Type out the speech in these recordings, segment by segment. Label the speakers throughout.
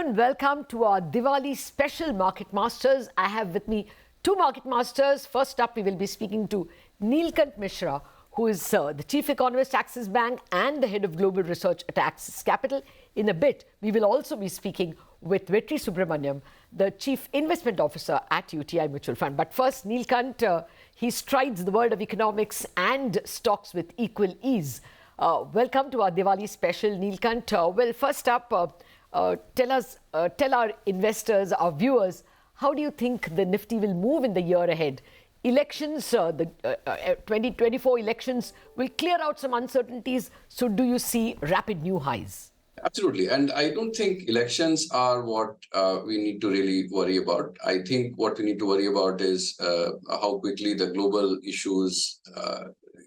Speaker 1: afternoon. Welcome to our Diwali special Market Masters. I have with me two Market Masters. First up, we will be speaking to Neelkanth Mishra, who is the Chief Economist, Axis Bank, and the Head of Global Research at Axis Capital. In a bit, we will also be speaking with Vetri Subramaniam, the Chief Investment Officer at UTI Mutual Fund. But first, Neelkanth, he strides the world of economics and stocks with equal ease. Welcome to our Diwali special, Neelkanth. Well, first up, tell our investors, our viewers, how do you think the Nifty will move in the year ahead? Elections, the 2024 elections will clear out some uncertainties. So do you see rapid new highs?
Speaker 2: Absolutely. And I don't think elections are what we need to really worry about. I think what we need to worry about is how quickly the global issues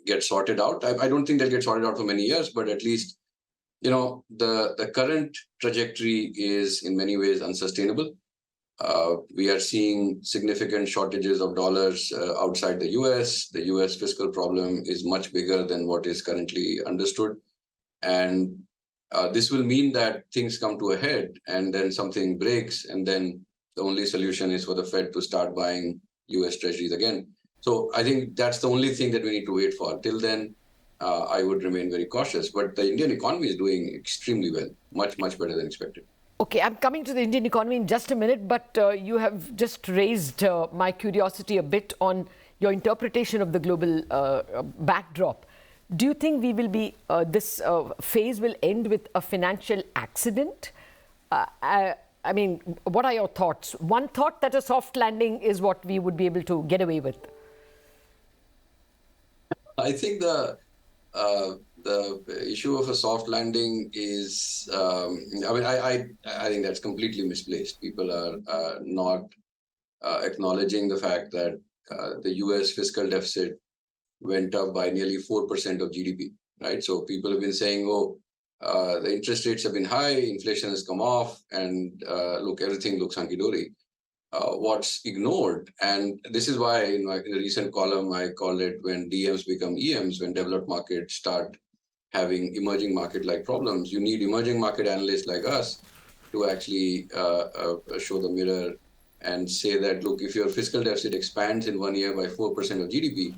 Speaker 2: get sorted out. I don't think they'll get sorted out for many years, but at least, you know, the current trajectory is in many ways unsustainable. We are seeing significant shortages of dollars outside the US. The US fiscal problem is much bigger than what is currently understood. And this will mean that things come to a head and then something breaks, and then the only solution is for the Fed to start buying US treasuries again. So I think that's the only thing that we need to wait for. Till then, I would remain very cautious. But the Indian economy is doing extremely well, much better than expected. Okay,
Speaker 1: I'm coming to the Indian economy in just a minute, but you have just raised my curiosity a bit on your interpretation of the global backdrop. Do you think we will be, this phase will end with a financial accident? I mean, what are your thoughts? One thought that a soft landing is what we would be able to get away with.
Speaker 2: I think the issue of a soft landing is, I think that's completely misplaced. People are not acknowledging the fact that the US fiscal deficit went up by nearly 4% of GDP, right? So people have been saying, oh, the interest rates have been high, inflation has come off, and look, everything looks hunky-dory. What's ignored, and this is why in a recent column I called it when DMs become EMs, when developed markets start having emerging market-like problems, you need emerging market analysts like us to actually show the mirror and say that, look, if your fiscal deficit expands in 1 year by 4% of GDP,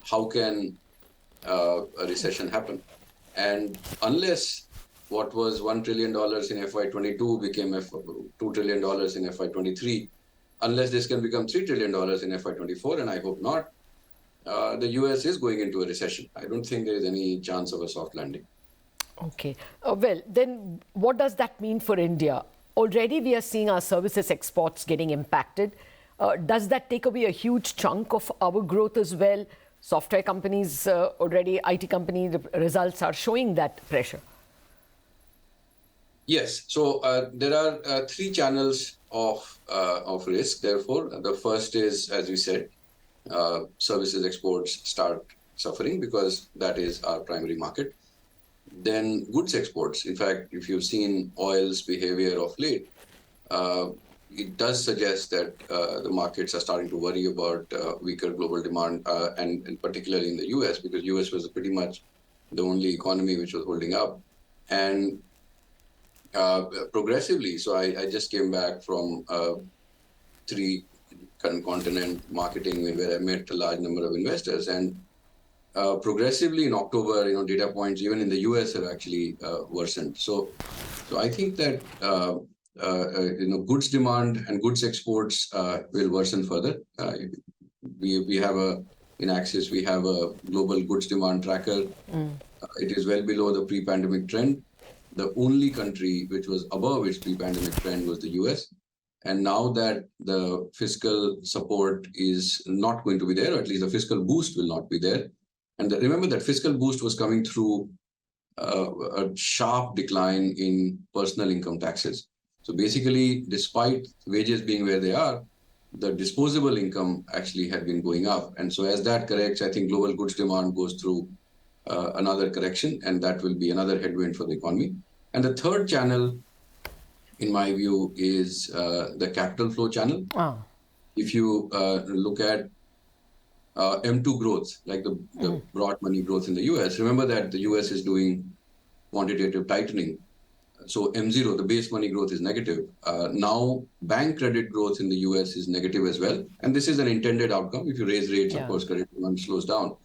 Speaker 2: how can a recession happen? And unless what was $1 trillion in FY22 became $2 trillion in FY23, unless this can become $3 trillion in FY24, and I hope not, the US is going into a recession. I don't think there is any chance of a soft landing.
Speaker 1: Okay. Well, then what does that mean for India? Already we are seeing our services exports getting impacted. Does that take away a huge chunk of our growth as well? Software companies, already IT company results are showing that pressure.
Speaker 2: Yes. So there are three channels of risk, therefore. The first is, as we said, services exports start suffering because that is our primary market. Then goods exports. In fact, if you've seen oil's behavior of late, it does suggest that the markets are starting to worry about weaker global demand, and particularly in the US, because US was pretty much the only economy which was holding up. And progressively, so I just came back from 3-continent marketing where I met a large number of investors, and progressively in October, data points even in the US have actually worsened. So I think that goods demand and goods exports will worsen further. We have in Axis we have a global goods demand tracker. It is well below the pre-pandemic trend. The only country which was above its pre-pandemic trend was the US. And now that the fiscal support is not going to be there, or at least the fiscal boost will not be there. And remember that fiscal boost was coming through a sharp decline in personal income taxes. So basically, despite wages being where they are, the disposable income actually had been going up. And so as that corrects, I think global goods demand goes through another correction, and that will be another headwind for the economy. And the third channel, in my view, is the capital flow channel. Oh. If you look at M2 growth, like the broad money growth in the US, remember that the US is doing quantitative tightening. So M0, the base money growth is negative. Now bank credit growth in the US is negative as well. And this is an intended outcome. If you raise rates, of course, credit demand slows down,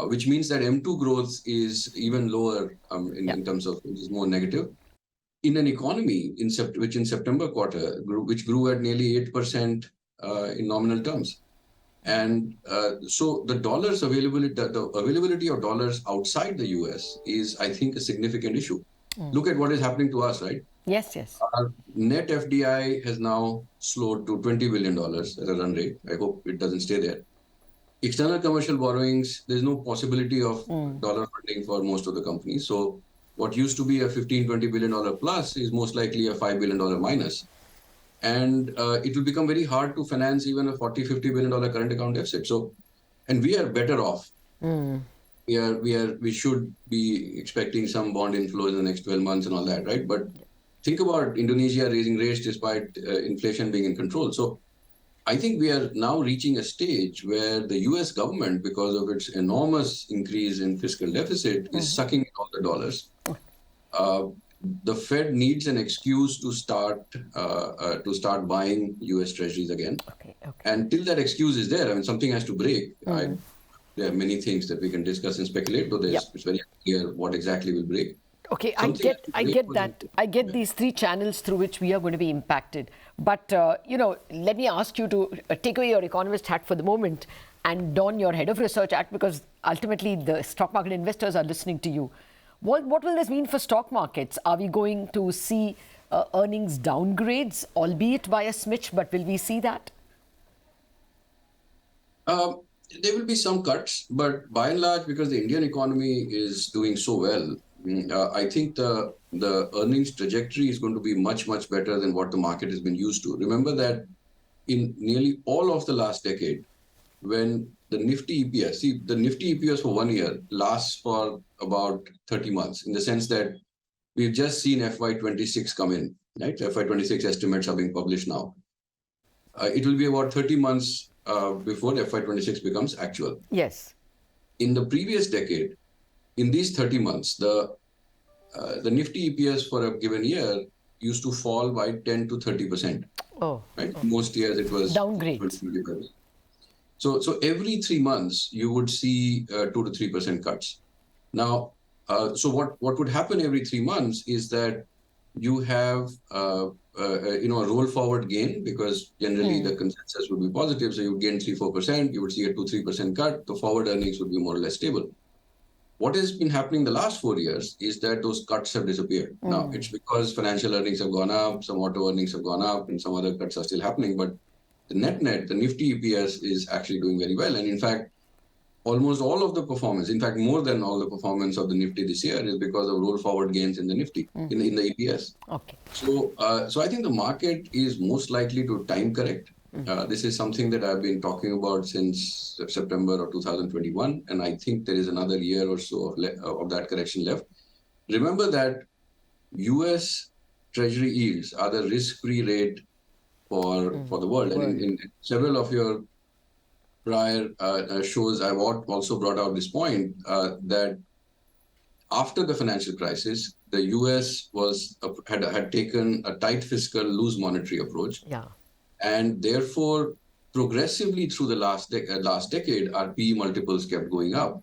Speaker 2: which means that M2 growth is even lower in terms of, which is more negative. In an economy which in September quarter, which grew at nearly 8% in nominal terms. And so the dollars availability, the availability of dollars outside the US is, I think, a significant issue. Look at what is happening to us, right?
Speaker 1: Yes, yes.
Speaker 2: Our net FDI has now slowed to $20 billion as a run rate. I hope it doesn't stay there. External commercial borrowings, there's no possibility of dollar funding for most of the companies. So what used to be a $15-20 billion plus is most likely a $5 billion minus. And it will become very hard to finance even a $40-50 billion current account deficit. So, and we are better off. We should be expecting some bond inflows in the next 12 months and all that, right? But think about Indonesia raising rates despite inflation being in control. So I think we are now reaching a stage where the US government, because of its enormous increase in fiscal deficit, is sucking all the dollars. The Fed needs an excuse to start buying US treasuries again. And till that excuse is there, I mean, something has to break. There are many things that we can discuss and speculate, but it's very clear what exactly will break.
Speaker 1: Okay, I get that. I get these three channels through which we are going to be impacted. But, let me ask you to take away your economist hat for the moment and don your head of research hat, because ultimately the stock market investors are listening to you. What will this mean for stock markets? Are we going to see earnings downgrades, albeit by a smidge, but will we see that?
Speaker 2: There will be some cuts, but by and large, because the Indian economy is doing so well, I think the earnings trajectory is going to be much, much better than what the market has been used to. Remember that in nearly all of the last decade, when the Nifty EPS, the Nifty EPS for 1 year lasts for about 30 months, in the sense that we've just seen FY26 come in, right? FY26 estimates are being published now. It will be about 30 months before FY26 becomes actual.
Speaker 1: Yes.
Speaker 2: In the previous decade, in these 30 months, the Nifty EPS for a given year used to fall by 10 to 30%.
Speaker 1: Oh.
Speaker 2: Right? Most years it was
Speaker 1: downgrades.
Speaker 2: So every 3 months you would see 2 to 3% cuts. Now, so what would happen every 3 months is that you have a roll forward gain, because generally the consensus would be positive. So you would gain 3-4%, you would see a 2-3% cut. The forward earnings would be more or less stable. What has been happening the last 4 years is that those cuts have disappeared. Now, it's because financial earnings have gone up, some auto earnings have gone up, and some other cuts are still happening. But the net, the Nifty EPS is actually doing very well. And in fact, almost all of the performance, in fact, more than all the performance of the Nifty this year is because of roll forward gains in the Nifty, in the EPS.
Speaker 1: Okay.
Speaker 2: So I think the market is most likely to time correct. This is something that I've been talking about since September of 2021, and I think there is another year or so of that correction left. Remember that US Treasury yields are the risk-free rate for the world. And in several of your prior shows, I've also brought out this point that after the financial crisis, the US had taken a tight fiscal, loose monetary approach.
Speaker 1: Yeah.
Speaker 2: And therefore, progressively through the last decade, our PE multiples kept going up.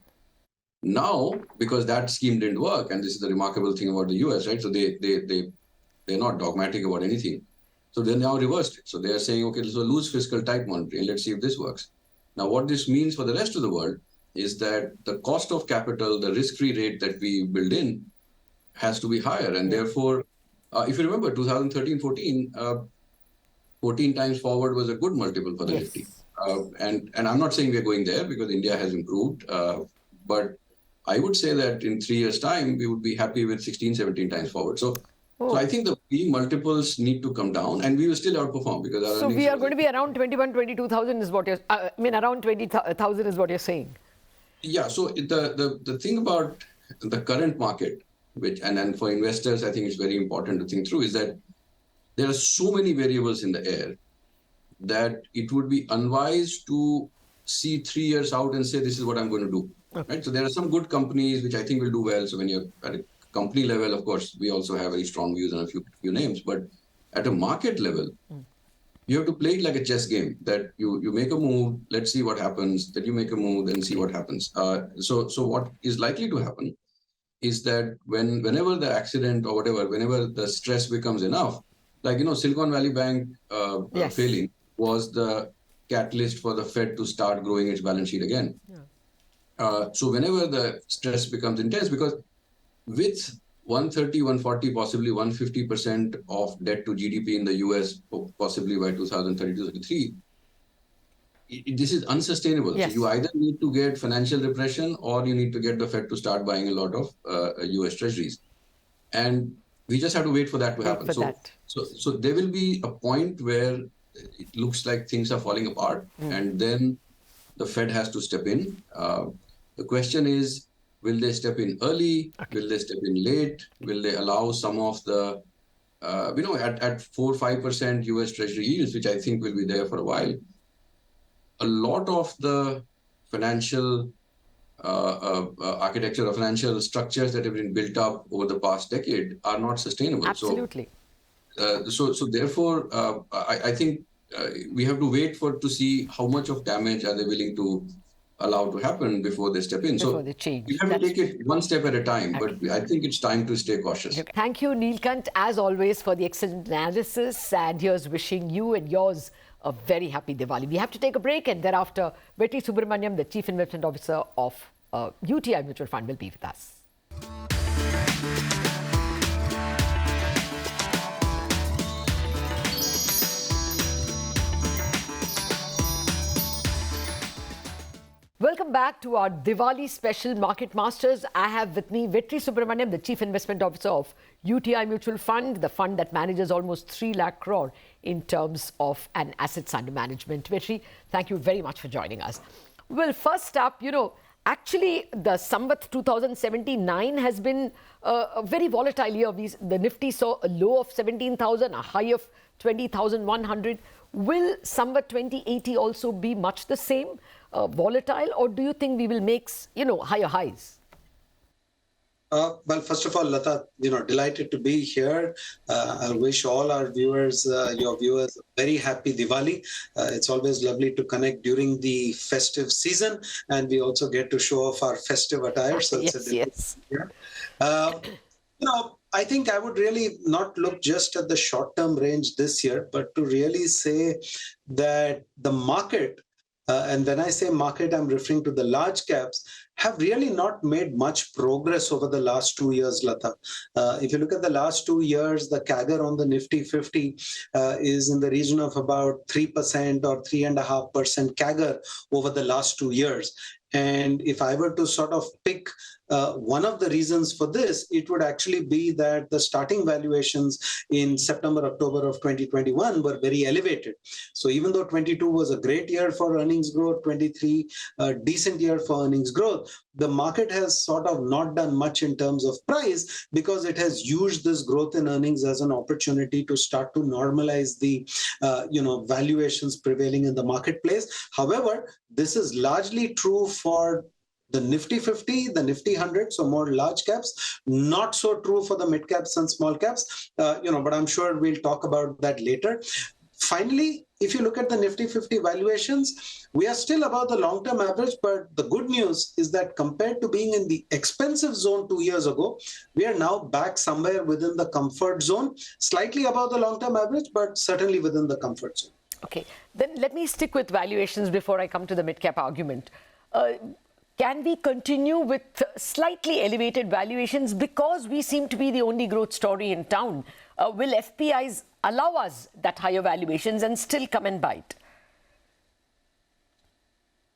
Speaker 2: Now, because that scheme didn't work, and this is the remarkable thing about the US, right? So they're not dogmatic about anything. So they now reversed it. So they are saying, okay, so lose fiscal, tight monetary, and let's see if this works. Now, what this means for the rest of the world is that the cost of capital, the risk-free rate that we build in, has to be higher. And therefore, if you remember, 2013-14, 14 times forward was a good multiple for the Nifty. And I'm not saying we're going there because India has improved. But I would say that in 3 years' time, we would be happy with 16, 17 times forward. So I think the PE multiples need to come down, and we will still outperform because our
Speaker 1: So we are going to be around 21, 22,000 is what you're, around 20,000 is what you're saying.
Speaker 2: Yeah. So the thing about the current market, and for investors, I think it's very important to think through, is that there are so many variables in the air that it would be unwise to see 3 years out and say, this is what I'm going to do. Okay. Right? So there are some good companies which I think will do well. So when you're at a company level, of course, we also have very strong views on a few names, but at a market level, you have to play it like a chess game, that you make a move, let's see what happens, then you make a move, then see what happens. So what is likely to happen is that whenever the accident or whatever, whenever the stress becomes enough, like, Silicon Valley Bank failing was the catalyst for the Fed to start growing its balance sheet again. So whenever the stress becomes intense, because with 130, 140, possibly 150% of debt to GDP in the US, possibly by 2032-33, this is unsustainable.
Speaker 1: Yes.
Speaker 2: So you either need to get financial repression or you need to get the Fed to start buying a lot of US treasuries. And we just have to wait for that to happen. So there will be a point where it looks like things are falling apart, and then the Fed has to step in. The question is, will they step in early? Will they step in late? Will they allow some of the, at 4-5% US Treasury yields, which I think will be there for a while, a lot of the financial architecture or financial structures that have been built up over the past decade are not sustainable.
Speaker 1: Absolutely.
Speaker 2: So therefore, I think we have to wait to see how much of damage are they willing to allow to happen before they step in.
Speaker 1: Before they change.
Speaker 2: You have to take it one step at a time, but I think it's time to stay cautious.
Speaker 1: Thank you, Neelkanth, as always, for the excellent analysis. And here's wishing you and yours a very happy Diwali. We have to take a break, and thereafter, Vetri Subramaniam, the Chief Investment Officer of UTI Mutual Fund, will be with us. Welcome back to our Diwali special Market Masters. I have with me Vetri Subramaniam, the Chief Investment Officer of UTI Mutual Fund, the fund that manages almost 3 lakh crore in terms of an assets under management. Vetri, thank you very much for joining us. Well, first up, actually the Samvat 2079 has been a very volatile year. The Nifty saw a low of 17,000, a high of 20,100. Will Samvat 2080 also be much the same? Volatile, or do you think we will make, higher highs?
Speaker 3: Well, first of all, Latha, delighted to be here. I wish all our viewers, your viewers, a very happy Diwali. It's always lovely to connect during the festive season, and we also get to show off our festive attire. So
Speaker 1: yes.
Speaker 3: I think I would really not look just at the short-term range this year, but to really say that the market, and when I say market, I'm referring to the large caps, have really not made much progress over the last 2 years, Latha. If you look at the last 2 years, the CAGR on the Nifty 50 is in the region of about 3% or 3.5% CAGR over the last 2 years. And if I were to sort of pick one of the reasons for this, it would actually be that the starting valuations in September, October of 2021 were very elevated. So even though 22 was a great year for earnings growth, 23 a decent year for earnings growth, the market has sort of not done much in terms of price because it has used this growth in earnings as an opportunity to start to normalize the valuations prevailing in the marketplace. However, this is largely true for the Nifty 50, the Nifty 100, so more large caps, not so true for the mid caps and small caps, but I'm sure we'll talk about that later. Finally, if you look at the Nifty 50 valuations, we are still above the long-term average, but the good news is that compared to being in the expensive zone 2 years ago, we are now back somewhere within the comfort zone, slightly above the long-term average, but certainly within the comfort zone.
Speaker 1: Okay, then let me stick with valuations before I come to the mid-cap argument. Can we continue with slightly elevated valuations because we seem to be the only growth story in town? Will FPIs allow us that higher valuations and still come and bite?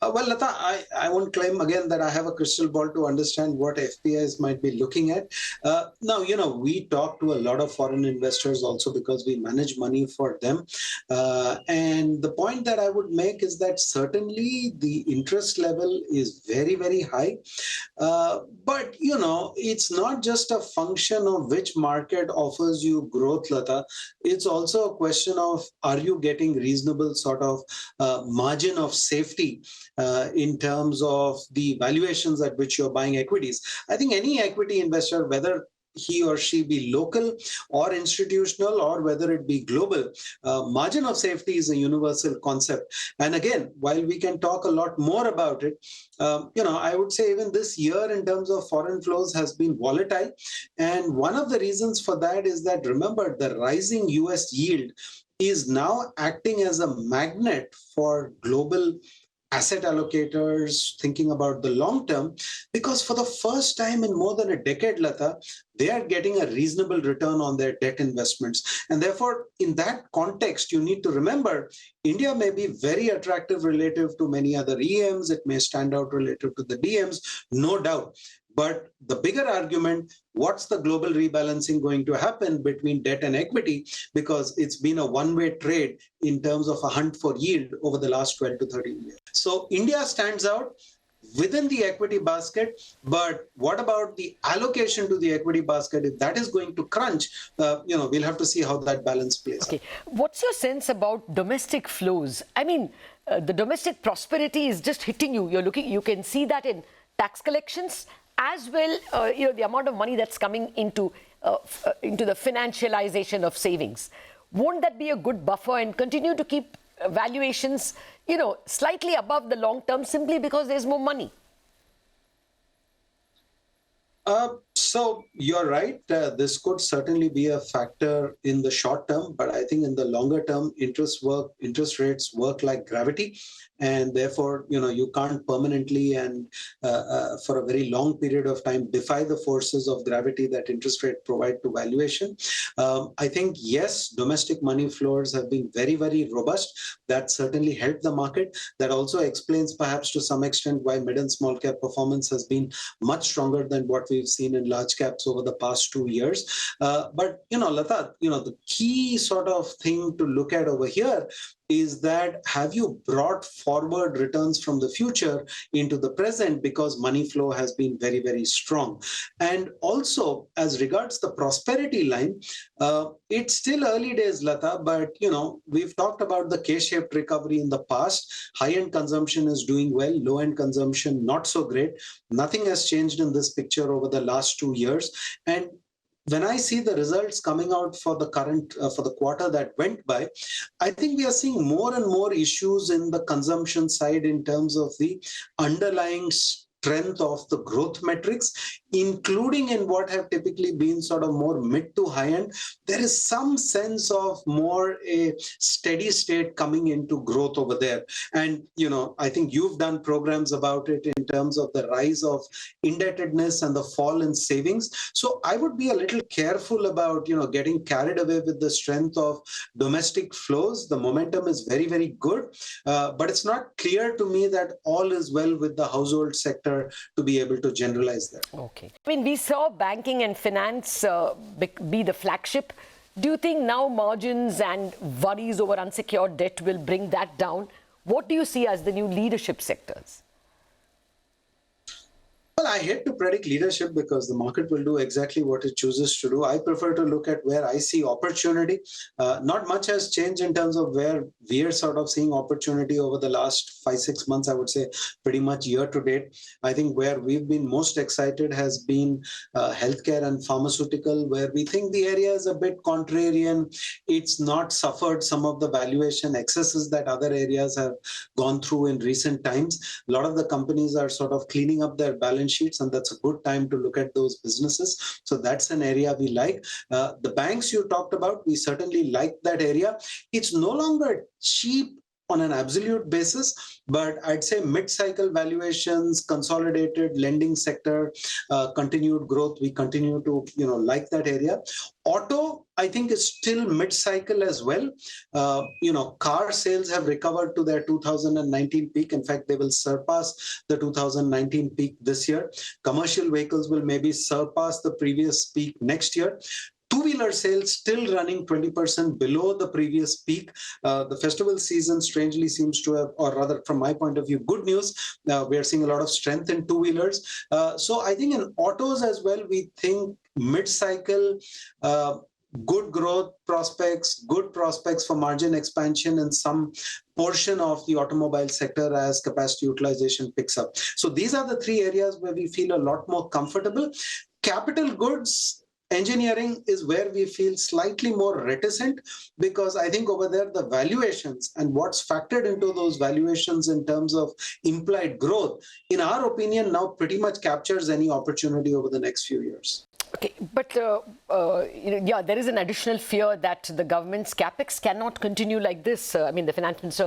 Speaker 3: Well, Latha, I won't claim again that I have a crystal ball to understand what FPIs might be looking at. Now, we talk to a lot of foreign investors also because we manage money for them. And the point that I would make is that certainly the interest level is very, very high. But, it's not just a function of which market offers you growth, Latha. It's also a question of, are you getting reasonable sort of margin of safety in terms of the valuations at which you're buying equities. I think any equity investor, whether he or she be local or institutional or whether it be global, margin of safety is a universal concept. And again, while we can talk a lot more about it, I would say even this year in terms of foreign flows has been volatile. And one of the reasons for that is that, remember, the rising US yield is now acting as a magnet for global asset allocators thinking about the long term, because for the first time in more than a decade, Latha, they are getting a reasonable return on their debt investments. And therefore, in that context, you need to remember, India may be very attractive relative to many other EMs. It may stand out relative to the DMs, no doubt. But the bigger argument, what's the global rebalancing going to happen between debt and equity? Because it's been a one-way trade in terms of a hunt for yield over the last 12 to 13 years. So India stands out within the equity basket, but what about the allocation to the equity basket? If that is going to crunch, we'll have to see how that balance plays out.
Speaker 1: What's your sense about domestic flows? I mean, the domestic prosperity is just hitting you. You can see that in tax collections, as well, the amount of money that's coming into the financialization of savings. Won't that be a good buffer and continue to keep valuations, slightly above the long term simply because there's more money?
Speaker 3: So you're right. This could certainly be a factor in the short term, but I think in the longer term, interest rates work like gravity, and therefore, you can't permanently and for a very long period of time defy the forces of gravity that interest rate provide to valuation. I think, yes, domestic money flows have been very, very robust. That certainly helped the market. That also explains perhaps to some extent why mid and small cap performance has been much stronger than what we've seen in large caps over the past 2 years. But, Latha, the key sort of thing to look at over here is that, have you brought forward returns from the future into the present, because money flow has been very, very strong. And also, as regards the prosperity line, it's still early days, Latha, but, we've talked about the K-shaped recovery in the past. High-end consumption is doing well, low-end consumption not so great. Nothing has changed in this picture over the last 2 years. And when I see the results coming out for the for the quarter that went by, I think we are seeing more and more issues in the consumption side in terms of the underlying strength of the growth metrics, including in what have typically been sort of more mid to high end. There is some sense of more a steady state coming into growth over there. And, I think you've done programs about it in terms of the rise of indebtedness and the fall in savings. So I would be a little careful about, getting carried away with the strength of domestic flows. The momentum is very, very good, but it's not clear to me that all is well with the household sector to be able to generalize that.
Speaker 1: Okay. I mean, we saw banking and finance be the flagship. Do you think now margins and worries over unsecured debt will bring that down? What do you see as the new leadership sectors?
Speaker 3: Well, I hate to predict leadership because the market will do exactly what it chooses to do. I prefer to look at where I see opportunity. Not much has changed in terms of where we are sort of seeing opportunity over the last 5-6 months, I would say pretty much year to date. I think where we've been most excited has been healthcare and pharmaceutical, where we think the area is a bit contrarian. It's not suffered some of the valuation excesses that other areas have gone through in recent times. A lot of the companies are sort of cleaning up their balance sheets, and that's a good time to look at those businesses. So that's an area we like. The banks you talked about, we certainly like that area. It's no longer cheap on an absolute basis, but I'd say mid-cycle valuations, consolidated lending sector, continued growth, we continue to like that area. Auto, I think, is still mid-cycle as well. Car sales have recovered to their 2019 peak. In fact, they will surpass the 2019 peak this year. Commercial vehicles will maybe surpass the previous peak next year. Two-wheeler sales still running 20% below the previous peak. The festival season strangely seems to have, or rather from my point of view, good news. We are seeing a lot of strength in two-wheelers. So I think in autos as well, we think mid-cycle, good growth prospects, good prospects for margin expansion in some portion of the automobile sector as capacity utilization picks up. So these are the three areas where we feel a lot more comfortable. Capital goods, Engineering is where we feel slightly more reticent, because I think over there the valuations and what's factored into those valuations in terms of implied growth, in our opinion, now pretty much captures any opportunity over the next few years.
Speaker 1: Okay, but yeah, there is an additional fear that the government's capex cannot continue like this. I mean, the finance minister